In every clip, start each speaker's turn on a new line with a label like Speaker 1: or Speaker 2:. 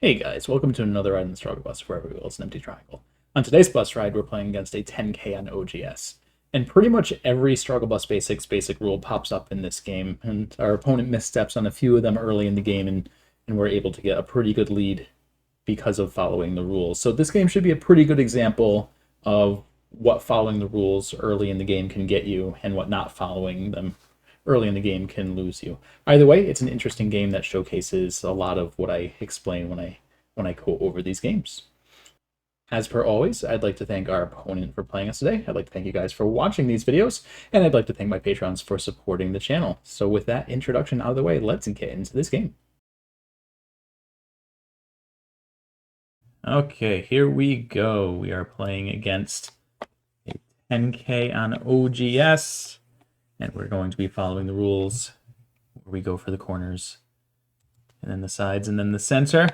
Speaker 1: Hey guys, welcome to another ride in the Struggle Bus where every wheel is an empty triangle. On today's bus ride, we're playing against a 10k on OGS. And pretty much every Struggle Bus Basics basic rule pops up in this game, and our opponent missteps on a few of them early in the game, and we're able to get a pretty good lead because of following the rules. So this game should be a pretty good example of what following the rules early in the game can get you, and what not following them early in the game can lose you. Either way, it's an interesting game that showcases a lot of what I explain when I go over these games. As per always, I'd like to thank our opponent for playing us today. I'd like to thank you guys for watching these videos, and I'd like to thank my patrons for supporting the channel. So with that introduction out of the way, let's get into this game. Okay, here we go. We are playing against a 10k on OGS, and we're going to be following the rules where we go for the corners, and then the sides, and then the center.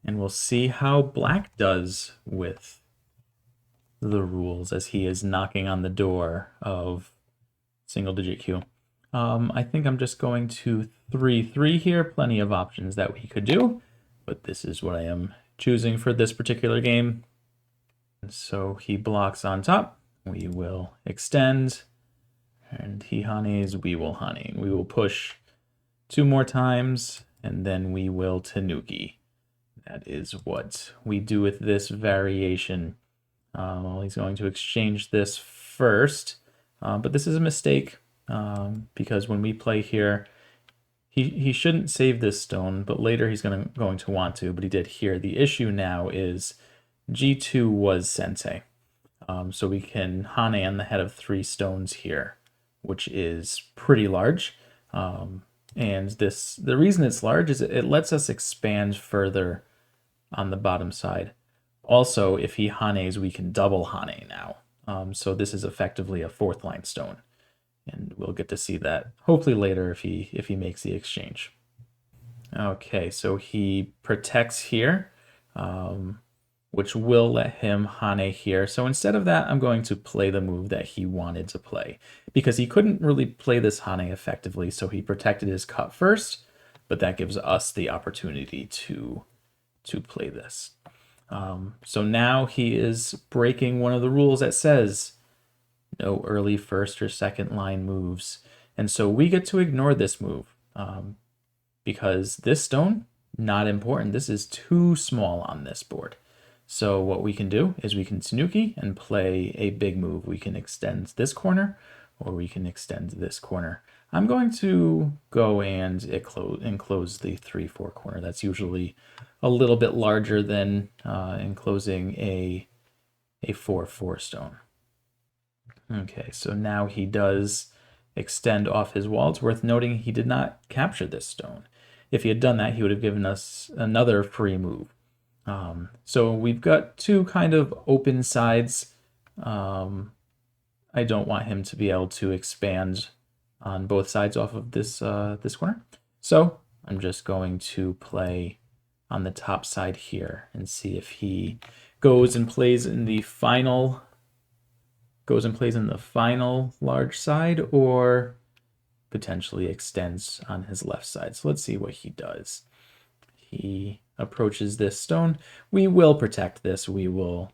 Speaker 1: And we'll see how Black does with the rules as he is knocking on the door of single digit Q. I think I'm just going to 3-3 here. Plenty of options that we could do, but this is what I am choosing for this particular game. So he blocks on top. We will extend, and he honeys, we will honey. We will push 2 more times, and then we will tanuki. That is what we do with this variation. Well, he's going to exchange this first, but this is a mistake because when we play here, he shouldn't save this stone, but later he's going to want to, but he did here. The issue now is G2 was sensei, so we can hane on the head of 3 stones here, which is pretty large. And the reason it's large is it lets us expand further on the bottom side. Also, if he hanes, we can double hane now. So this is effectively a 4th line stone, and we'll get to see that hopefully later if he makes the exchange. Okay, so he protects here, which will let him hane here. So instead of that, I'm going to play the move that he wanted to play, because he couldn't really play this hane effectively, so he protected his cut first, but that gives us the opportunity to play this. So now he is breaking one of the rules that says no early 1st or 2nd line moves. And so we get to ignore this move because this stone, not important. This is too small on this board. So what we can do is we can tanuki and play a big move. We can extend this corner, or we can extend this corner. I'm going to go and enclose the 3-4 corner. That's usually a little bit larger than enclosing a 4-4 stone. Okay, so now he does extend off his wall. It's worth noting he did not capture this stone. If he had done that, he would have given us another free move. So we've got 2 kind of open sides. I don't want him to be able to expand on both sides off of this this corner. So I'm just going to play on the top side here and see if he goes and plays in the final large side, or potentially extends on his left side. So let's see what he does. He approaches this stone. We will protect this. We will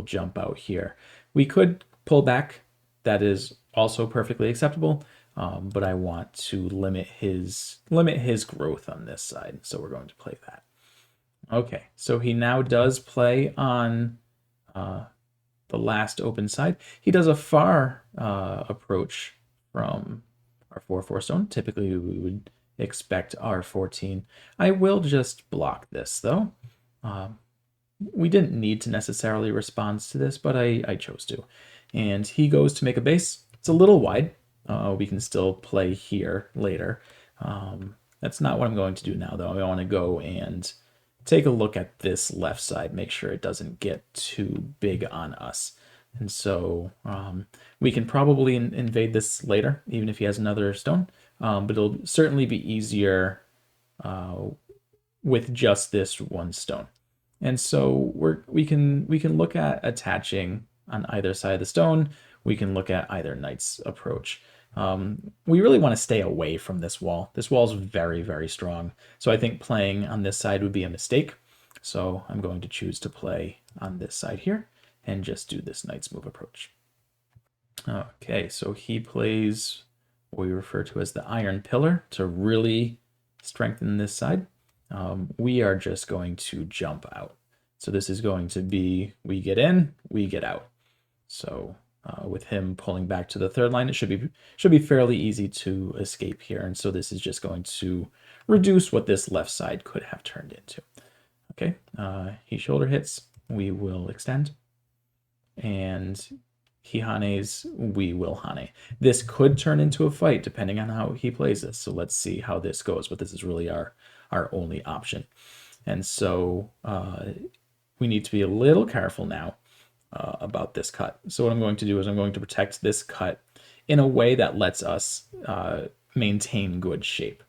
Speaker 1: jump out here. We could pull back. That is also perfectly acceptable. But I want to limit his growth on this side, so we're going to play that. Okay, so he now does play on the last open side. He does a far approach from our 4-4 stone. Typically, we would expect R14. I will just block this, though. We didn't need to necessarily respond to this, but I chose to. And he goes to make a base. It's a little wide. We can still play here later. That's not what I'm going to do now, though. I want to go and take a look at this left side, make sure it doesn't get too big on us. And so we can probably invade this later, even if he has another stone. But it'll certainly be easier with just this 1 stone. And so we can look at attaching on either side of the stone. We can look at either knight's approach. We really want to stay away from this wall. This wall is very, very strong. So I think playing on this side would be a mistake. So I'm going to choose to play on this side here and just do this knight's move approach. Okay, so he plays what we refer to as the iron pillar to really strengthen this side. We are just going to jump out. So this is going to be, we get in, we get out. So with him pulling back to the third line, it should be fairly easy to escape here. And so this is just going to reduce what this left side could have turned into. Okay, he shoulder hits, we will extend. And he hanes, we will hane. This could turn into a fight depending on how he plays this. So let's see how this goes. But this is really our only option. And so we need to be a little careful now about this cut. So what I'm going to do is I'm going to protect this cut in a way that lets us maintain good shape.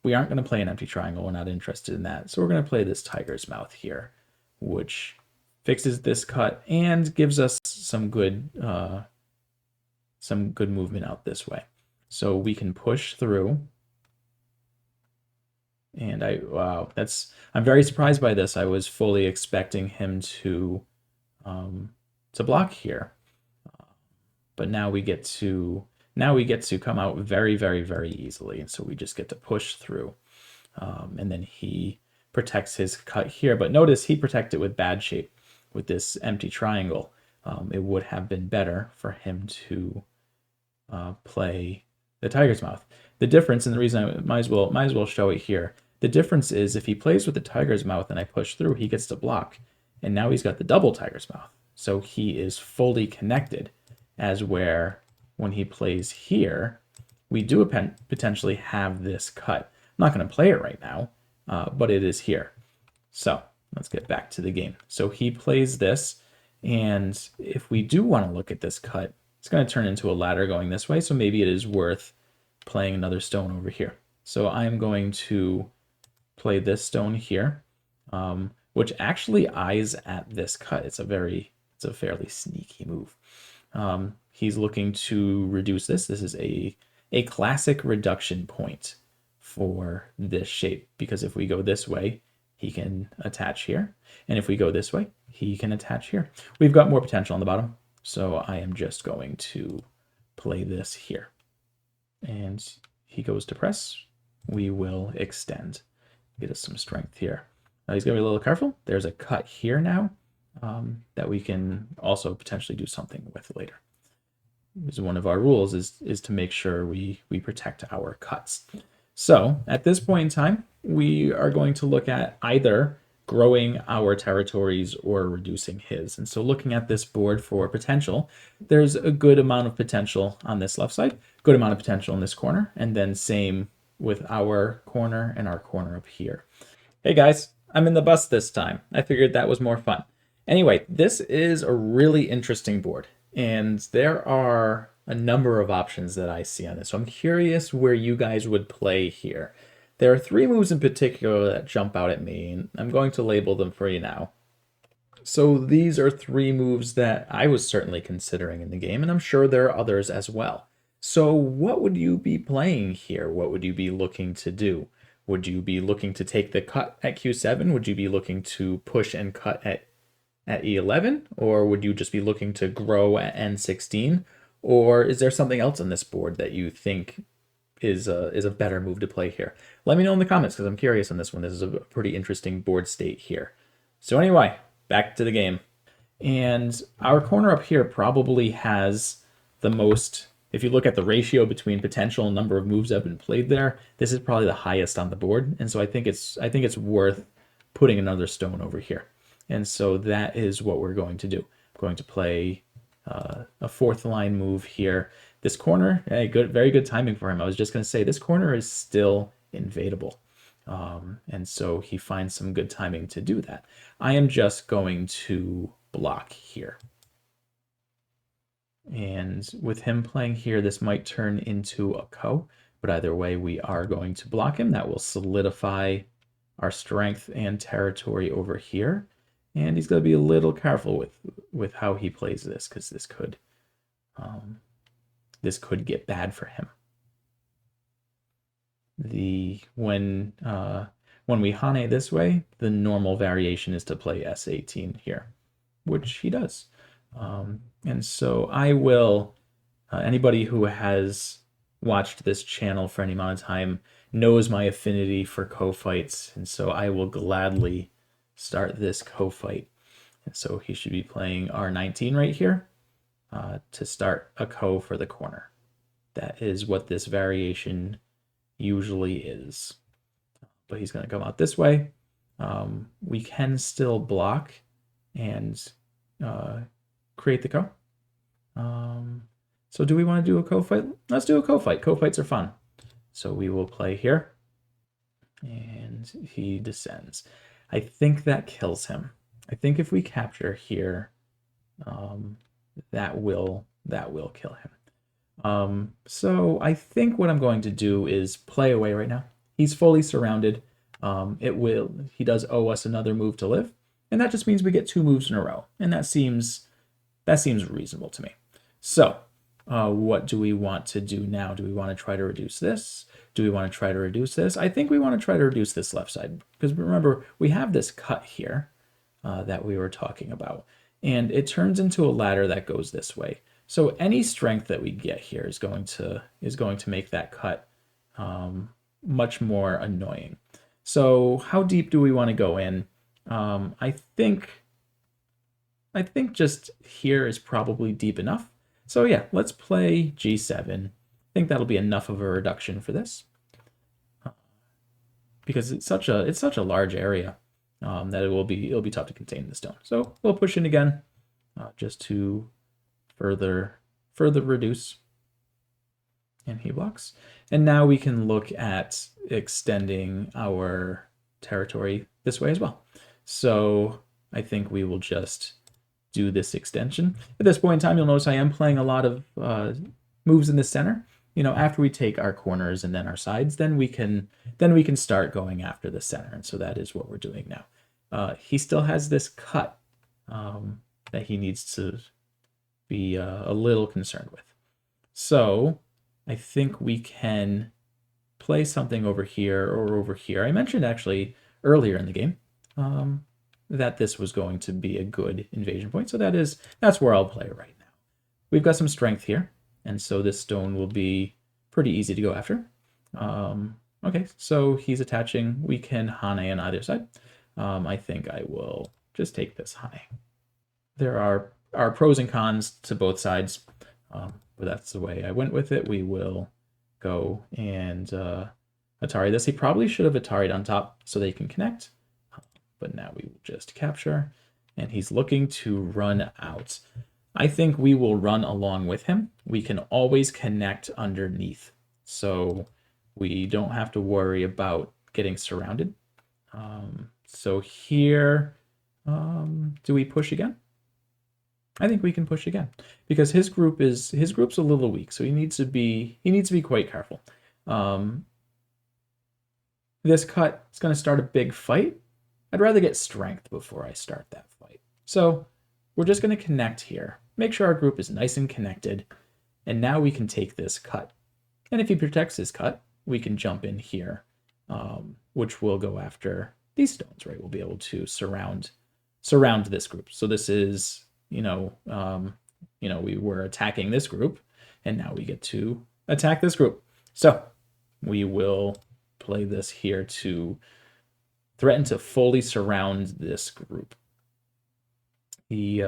Speaker 1: We aren't going to play an empty triangle. We're not interested in that. So we're going to play this tiger's mouth here, which fixes this cut and gives us some good movement out this way. So we can push through. And I'm very surprised by this. I was fully expecting him to block here, but now we get to come out very, very, very easily, and so we just get to push through, and then he protects his cut here. But notice he protected with bad shape with this empty triangle. It would have been better for him to play the tiger's mouth. The difference, and the reason I might as well show it here. The difference is if he plays with the tiger's mouth and I push through, he gets to block, and now he's got the double tiger's mouth. So he is fully connected, as where when he plays here, we do potentially have this cut. I'm not going to play it right now, but it is here. So let's get back to the game. So he plays this, and if we do want to look at this cut, it's going to turn into a ladder going this way, so maybe it is worth playing another stone over here. So I'm going to play this stone here, which actually eyes at this cut. It's a fairly sneaky move. He's looking to reduce this. This is a classic reduction point for this shape, because if we go this way, he can attach here. And if we go this way, he can attach here. We've got more potential on the bottom, so I am just going to play this here. And he goes to press. We will extend. Get us some strength here. Now he's going to be a little careful. There's a cut here now that we can also potentially do something with later. Because one of our rules is to make sure we protect our cuts. So at this point in time, we are going to look at either growing our territories or reducing his. And so looking at this board for potential, there's a good amount of potential on this left side, good amount of potential in this corner, and then same with our corner and our corner up here. Hey guys, I'm in the bus this time. I figured that was more fun. Anyway, this is a really interesting board, and there are a number of options that I see on this. So I'm curious where you guys would play here. There are 3 moves in particular that jump out at me, and I'm going to label them for you now. So these are 3 moves that I was certainly considering in the game, and I'm sure there are others as well. So what would you be playing here? What would you be looking to do? Would you be looking to take the cut at Q7? Would you be looking to push and cut at E11? Or would you just be looking to grow at N16? Or is there something else on this board that you think is a better move to play here? Let me know in the comments, because I'm curious on this one. This is a pretty interesting board state here. So anyway, back to the game. And our corner up here probably has the most, if you look at the ratio between potential and number of moves that have been played there, this is probably the highest on the board. And so I think it's worth putting another stone over here. And so that is what we're going to do. I'm going to play a 4th line move here. This corner, very good timing for him. I was just going to say this corner is still invadable. And so he finds some good timing to do that. I am just going to block here. And with him playing here, this might turn into a ko, but either way, we are going to block him. That will solidify our strength and territory over here. And he's going to be a little careful with how he plays this, because this could this could get bad for him. When we Hane this way, the normal variation is to play S18 here, which he does. And so I will, anybody who has watched this channel for any amount of time knows my affinity for Ko-fights, and so I will gladly start this Ko-fight. And so he should be playing R19 right here to start a Ko for the corner. That is what this variation usually is. But he's going to come out this way. We can still block and create the Ko. So do we want to do a Ko-fight? Let's do a Ko-fight. Ko-fights are fun. So we will play here. And he descends. I think that kills him. I think if we capture here, that will kill him. So I think what I'm going to do is play away right now. He's fully surrounded. He does owe us another move to live, and that just means we get 2 moves in a row, and that seems reasonable to me. So what do we want to do now? Do we want to try to reduce this? Do we want to try to reduce this? I think we want to try to reduce this left side, because remember, we have this cut here that we were talking about, and it turns into a ladder that goes this way. So any strength that we get here is going to make that cut much more annoying. So how deep do we want to go in? I think just here is probably deep enough. So yeah, let's play G7. I think that'll be enough of a reduction for this, because it's such a large area that it'll be tough to contain the stone. So we'll push in again, just to further reduce. And he blocks. And now we can look at extending our territory this way as well. So I think we will just do this extension. At this point in time, you'll notice I am playing a lot of moves in the center. You know, after we take our corners and then our sides, then we can start going after the center. And so that is what we're doing now. He still has this cut that he needs to be a little concerned with. So I think we can play something over here or over here. I mentioned actually earlier in the game that this was going to be a good invasion point. So that's where I'll play right now. We've got some strength here, and so this stone will be pretty easy to go after. Okay, so he's attaching. We can Hane on either side. I think I will just take this Hane. There are pros and cons to both sides, but that's the way I went with it. We will go and Atari this. He probably should have Atari'd on top so they can connect, but now we will just capture, and he's looking to run out. I think we will run along with him. We can always connect underneath, so we don't have to worry about getting surrounded. So here, do we push again? I think we can push again, because his group's a little weak, so he needs to be quite careful. This cut is going to start a big fight. I'd rather get strength before I start that fight. So we're just going to connect here, make sure our group is nice and connected, and now we can take this cut. And if he protects his cut, we can jump in here, which will go after these stones, right? We'll be able to surround this group. So this is, we were attacking this group, and now we get to attack this group. So we will play this here to threaten to fully surround this group. He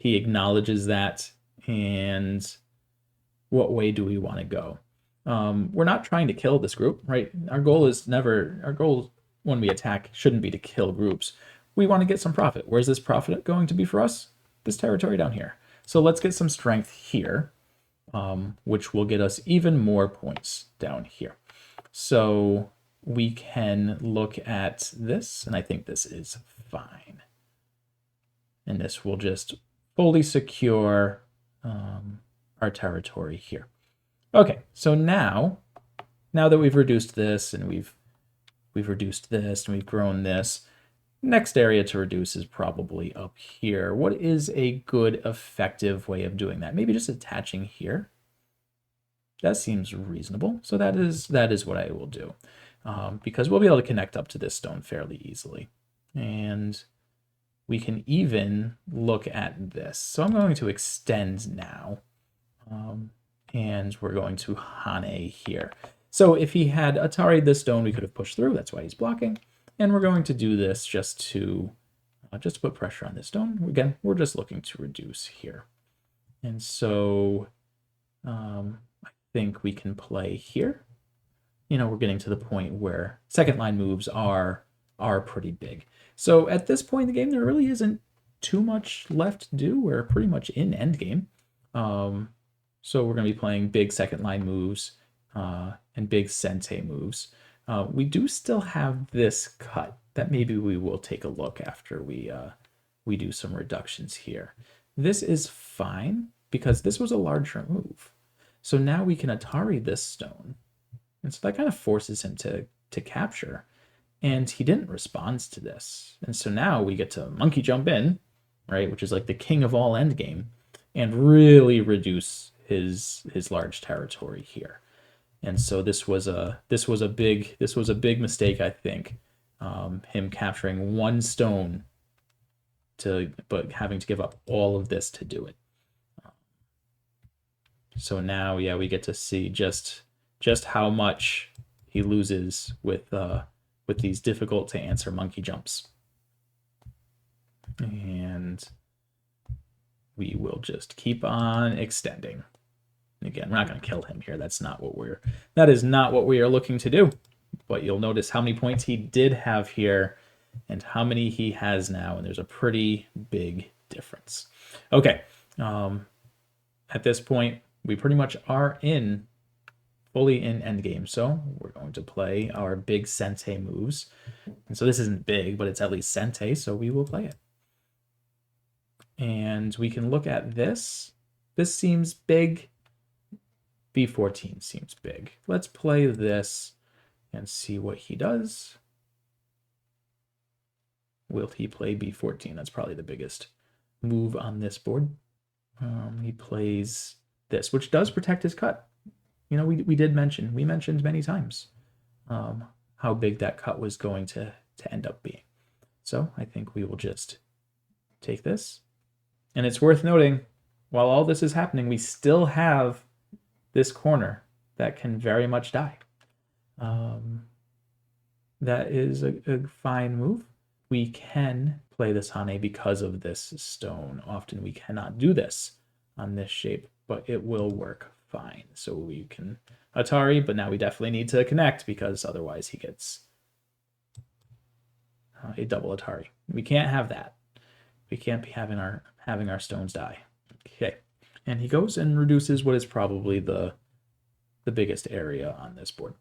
Speaker 1: acknowledges that, and what way do we want to go? We're not trying to kill this group, right? Our goal when we attack shouldn't be to kill groups. We want to get some profit. Where's this profit going to be for us? This territory down here. So let's get some strength here, which will get us even more points down here. So we can look at this, and I think this is fine. And this will just fully secure our territory here. Okay, so now that we've reduced this, and we've reduced this, and we've grown this, next area to reduce is probably up here. What is a good, effective way of doing that? Maybe just attaching here. That seems reasonable. So that is what I will do, because we'll be able to connect up to this stone fairly easily. And we can even look at this. So I'm going to extend now, and we're going to Hane here. So if he had Atari this stone, we could have pushed through. That's why he's blocking. And we're going to do this just to put pressure on this stone. Again, we're just looking to reduce here. And so I think we can play here. You know, we're getting to the point where second line moves are pretty big. So at this point in the game, there really isn't too much left to do. We're pretty much in endgame. So we're going to be playing big second line moves and big sente moves. We do still have this cut that maybe we will take a look after we do some reductions here. This is fine because this was a larger move. So now we can Atari this stone. And so that kind of forces him to capture. And he didn't respond to this. And so now we get to monkey jump in, right, which is like the king of all endgame, and really reduce his large territory here. And so this was a big mistake, I think. Him capturing one stone but having to give up all of this to do it. So now, yeah, we get to see just how much he loses with these difficult to answer monkey jumps. And we will just keep on extending. Again, we're not going to kill him here. That is not what we are looking to do. But you'll notice how many points he did have here and how many he has now, and there's a pretty big difference. Okay, at this point, we pretty much are fully in endgame. So we're going to play our big sente moves. And so this isn't big, but it's at least sente, so we will play it. And we can look at this. This seems big. B14 seems big. Let's play this and see what he does. Will he play B14? That's probably the biggest move on this board. He plays this, which does protect his cut. You know, we mentioned many times how big that cut was going to end up being. So I think we will just take this. And it's worth noting, while all this is happening, we still have this corner that can very much die. That is a fine move. We can play this Hane because of this stone. Often we cannot do this on this shape, but it will work fine. So we can Atari, but now we definitely need to connect because otherwise he gets a double Atari. We can't have that. We can't be having our stones die. Okay. And he goes and reduces what is probably the biggest area on this board,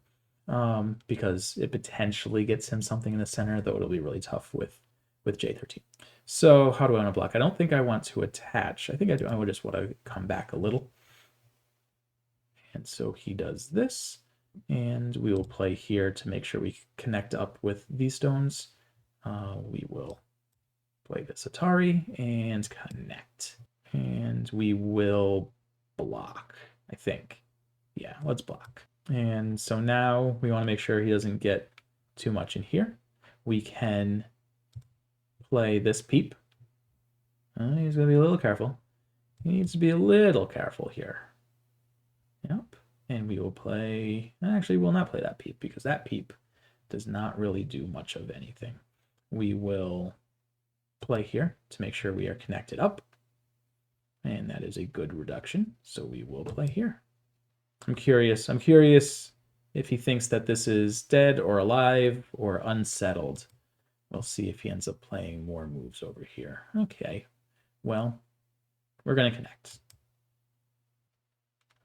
Speaker 1: because it potentially gets him something in the center, though it'll be really tough with J13. So how do I want to block? I don't think I want to attach. I think I do. I would just want to come back a little. And so he does this, and we will play here to make sure we connect up with these stones. We will play this Atari and connect. And we will block, I think. Yeah, let's block. And so now we want to make sure he doesn't get too much in here. We can play this peep. He's going to be a little careful. He needs to be a little careful here. Yep. And we will play... Actually, we'll not play that peep because that peep does not really do much of anything. We will play here to make sure we are connected up. And that is a good reduction. So we will play here. I'm curious if he thinks that this is dead or alive or unsettled. We'll see if he ends up playing more moves over here. Okay, well, we're going to connect.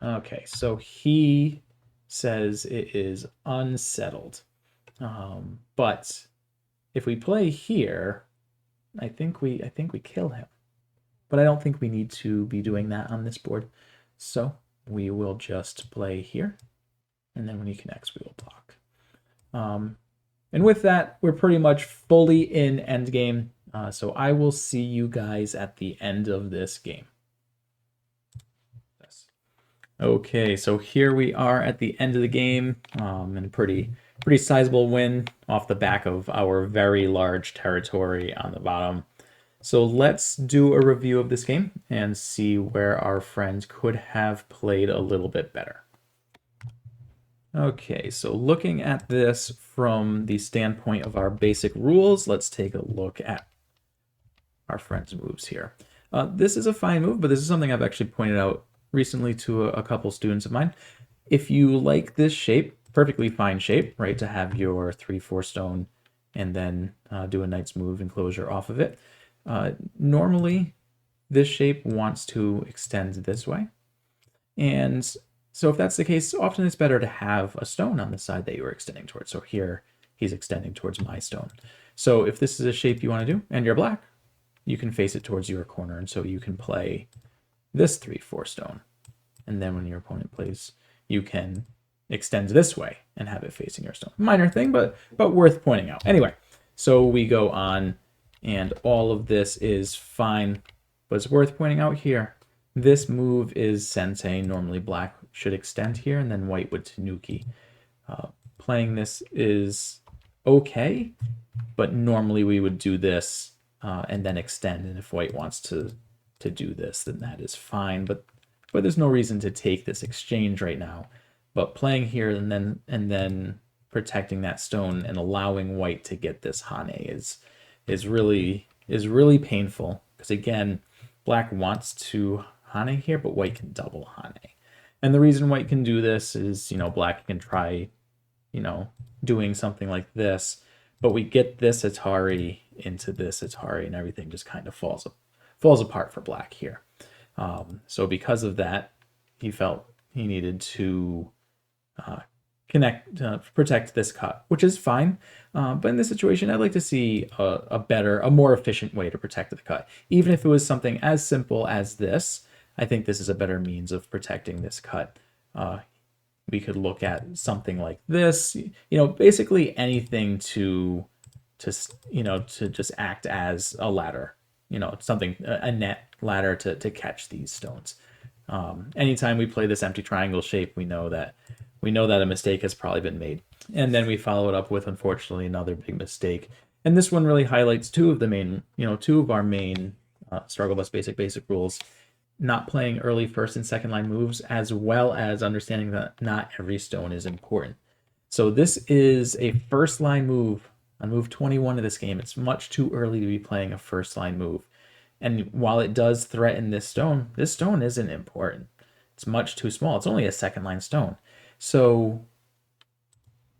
Speaker 1: Okay, so he says it is unsettled. But if we play here, I think we kill him. But I don't think we need to be doing that on this board. So we will just play here. And then when he connects, we will block. And with that, we're pretty much fully in endgame. So I will see you guys at the end of this game. Okay, so here we are at the end of the game, and a pretty sizable win off the back of our very large territory on the bottom. So let's do a review of this game and see where our friends could have played a little bit better. Okay, so looking at this from the standpoint of our basic rules, let's take a look at our friend's moves here. This is a fine move, but this is something I've actually pointed out recently to a couple students of mine. If you like this shape, perfectly fine shape, right, to have your 3/4 stone and then do a knight's move and closure off of it. Normally, this shape wants to extend this way. And so if that's the case, often it's better to have a stone on the side that you are extending towards. So here, he's extending towards my stone. So if this is a shape you want to do, and you're black, you can face it towards your corner. And so you can play this 3/4 stone. And then when your opponent plays, you can extend this way and have it facing your stone. Minor thing, but worth pointing out. Anyway, so we go on, and all of this is fine, but it's worth pointing out here. This move is sensei. Normally black should extend here, and then white would tanuki. Playing this is okay, but normally we would do this and then extend. And if white wants to do this, then that is fine. But there's no reason to take this exchange right now. But playing here and then protecting that stone and allowing white to get this hane is really painful, because again, black wants to hane here, but white can double hane. And the reason white can do this is, black can try, doing something like this, but we get this Atari into this Atari, and everything just kind of falls apart for black here. So because of that, he felt he needed to protect this cut, which is fine. But in this situation, I'd like to see a more efficient way to protect the cut. Even if it was something as simple as this, I think this is a better means of protecting this cut. We could look at something like this, basically anything to just act as a ladder, a net ladder to catch these stones. Anytime we play this empty triangle shape, we know that a mistake has probably been made. And then we follow it up with, unfortunately, another big mistake. And this one really highlights two of our main Struggle Bus basic rules: not playing early first and second line moves, as well as understanding that not every stone is important. So this is a first line move on move 21 of this game. It's much too early to be playing a first line move. And while it does threaten this stone isn't important. It's much too small. It's only a second line stone. So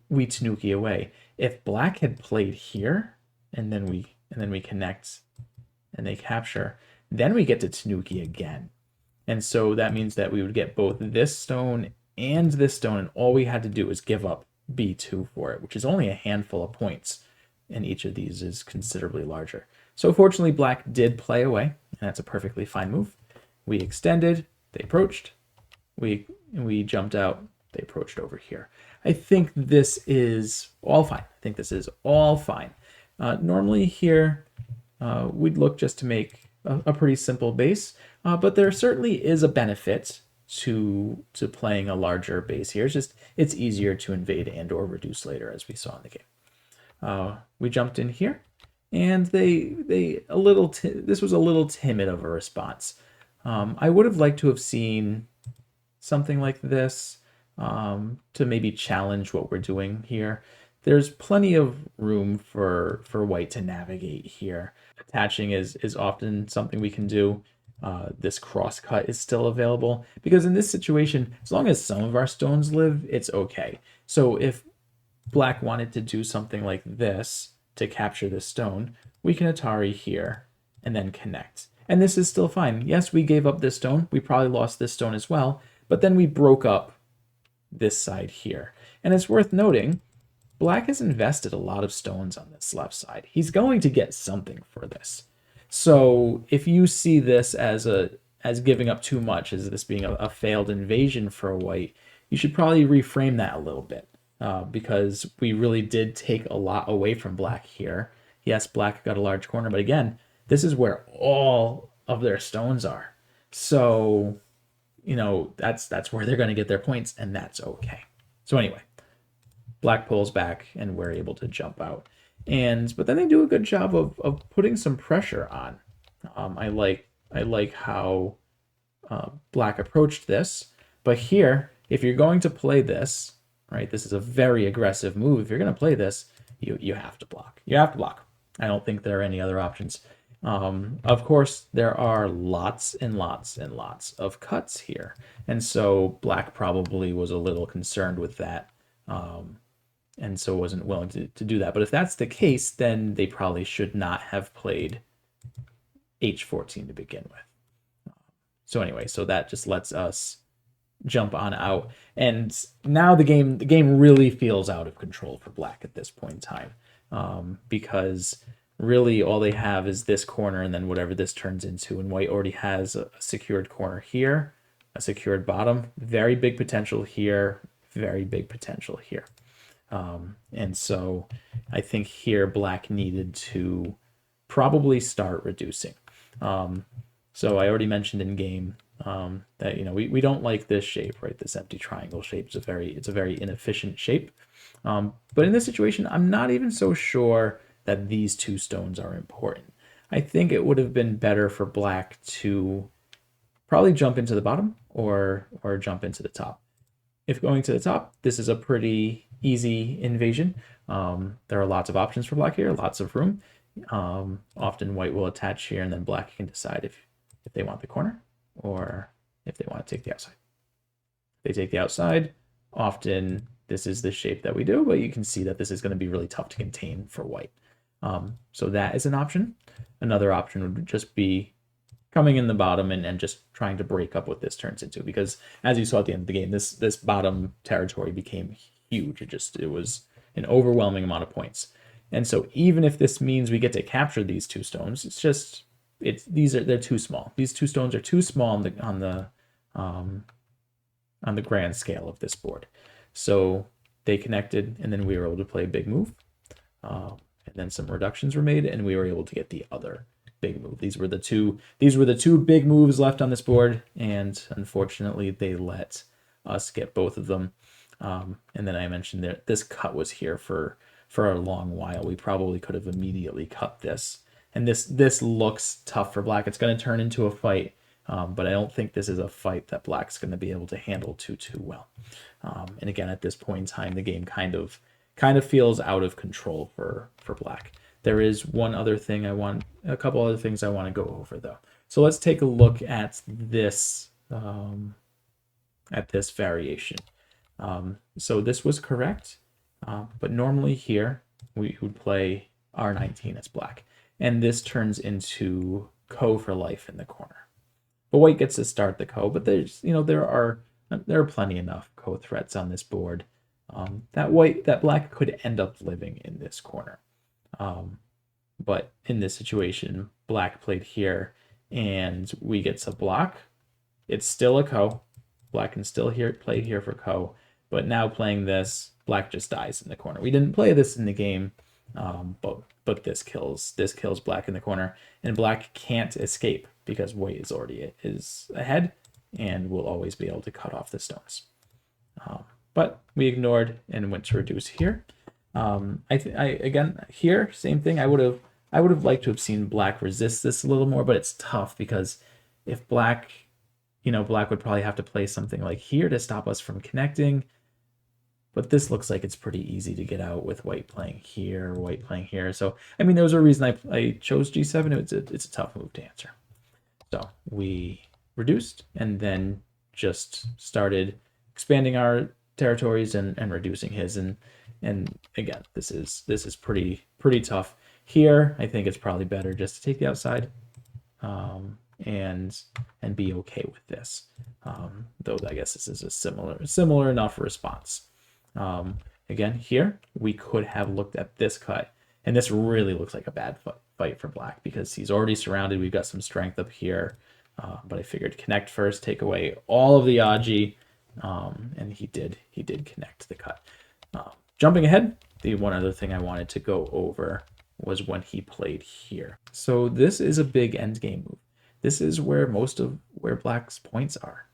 Speaker 1: we tanuki away. If black had played here, and then we connect and they capture, then we get to tanuki again. And so that means that we would get both this stone and this stone, and all we had to do was give up B2 for it, which is only a handful of points, and each of these is considerably larger. So fortunately, black did play away, and that's a perfectly fine move. We extended, they approached, we jumped out, they approached over here. I think this is all fine. Normally here, we'd look just to make a pretty simple base, but there certainly is a benefit to playing a larger base here. It's easier to invade and or reduce later, as we saw in the game. We jumped in here, and this was a little timid of a response. I would have liked to have seen something like this to maybe challenge what we're doing here. There's plenty of room for white to navigate here. Attaching is often something we can do. This cross cut is still available, because in this situation, as long as some of our stones live, it's okay. So if black wanted to do something like this to capture this stone, we can Atari here and then connect. And this is still fine. Yes, we gave up this stone. We probably lost this stone as well, but then we broke up this side here. And it's worth noting, black has invested a lot of stones on this left side. He's going to get something for this. So if you see this as giving up too much, as this being a failed invasion for white, you should probably reframe that a little bit, because we really did take a lot away from black here. Yes, black got a large corner, but again, this is where all of their stones are. So you know, that's where they're going to get their points, and that's okay. So anyway, black pulls back, and we're able to jump out. But then they do a good job of putting some pressure on. I like how black approached this. But here, if you're going to play this, right, this is a very aggressive move. If you're going to play this, you have to block. You have to block. I don't think there are any other options. Of course, there are lots and lots and lots of cuts here. And so black probably was a little concerned with that. And so wasn't willing to do that. But if that's the case, then they probably should not have played h14 to begin with. So anyway, so that just lets us jump on out. And now the game really feels out of control for black at this point in time, because really all they have is this corner and then whatever this turns into. And white already has a secured corner here, a secured bottom, very big potential here, very big potential here. And so I think here black needed to probably start reducing. So I already mentioned in game that, you know, we don't like this shape, right? This empty triangle shape is it's a very inefficient shape. But in this situation, I'm not even so sure that these two stones are important. I think it would have been better for black to probably jump into the bottom or jump into the top. If going to the top, this is a pretty easy invasion. There are lots of options for black here, lots of room. Often white will attach here, and then black can decide if they want the corner or if they want to take the outside. If they take the outside, often this is the shape that we do, but you can see that this is going to be really tough to contain for white. So that is an option. Another option would just be coming in the bottom and just trying to break up what this turns into, because as you saw at the end of the game, this bottom territory became huge. It was an overwhelming amount of points. And so even if this means we get to capture these two stones, they're too small. These two stones are too small on the grand scale of this board. So they connected, and then we were able to play a big move. And then some reductions were made, and we were able to get the other big move. These were the two big moves left on this board, and unfortunately they let us get both of them. And then I mentioned that this cut was here for a long while. We probably could have immediately cut this. And this looks tough for black. It's going to turn into a fight, but I don't think this is a fight that black's going to be able to handle too well. And again, at this point in time, the game kind of feels out of control for black. There is a couple other things I want to go over though. So let's take a look at this variation. So this was correct, but normally here we would play R19 as black, and this turns into Ko for life in the corner. But white gets to start the Ko, but there are plenty enough Ko threats on this board that black could end up living in this corner. But in this situation, black played here, and we get to block. It's still a Ko. Black can still play here for Ko, but now playing this, black just dies in the corner. We didn't play this in the game, but this kills black in the corner, and black can't escape because white is ahead and will always be able to cut off the stones. But we ignored and went to reduce here. Again here, same thing. I would have liked to have seen black resist this a little more, but it's tough because if black would probably have to play something like here to stop us from connecting. But this looks like it's pretty easy to get out with white playing here, white playing here. So, I mean, there was a reason I chose G7. It's a tough move to answer. So we reduced and then just started expanding our territories and reducing his. And again, this is pretty tough. Here, I think it's probably better just to take the outside and be okay with this. Though I guess this is a similar enough response. Again, here we could have looked at this cut, and this really looks like a bad fight for black because he's already surrounded. We've got some strength up here, but I figured connect first, take away all of the Aji, and he did connect the cut. Jumping ahead, the one other thing I wanted to go over was when he played here. So this is a big endgame move. This is where most of black's points are.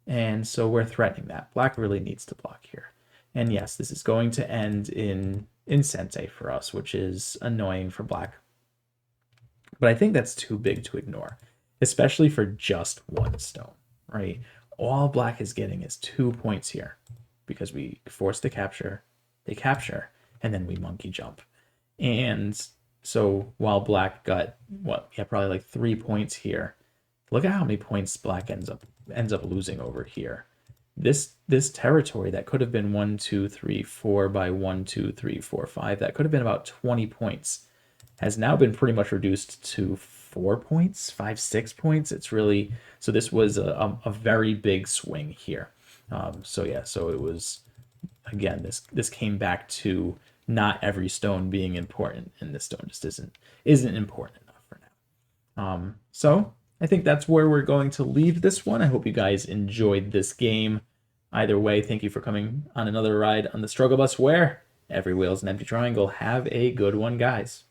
Speaker 1: And so we're threatening that. Black really needs to block here. And yes, this is going to end in Sente for us, which is annoying for black. But I think that's too big to ignore, especially for just one stone, right? All black is getting is 2 points here because we force the capture, they capture, and then we monkey jump. And so while black got probably like 3 points here, look at how many points black ends up losing over here. This territory that could have been 1, 2, 3, 4 by 1, 2, 3, 4, 5, that could have been about 20 points, has now been pretty much reduced to 4 points, 5, 6 points. It's really, so this was a very big swing here. So yeah, so it was, again, this came back to not every stone being important, and this stone just isn't important enough for now. So I think that's where we're going to leave this one. I hope you guys enjoyed this game. Either way, thank you for coming on another ride on the Struggle Bus, where every wheel is an empty triangle. Have a good one, guys.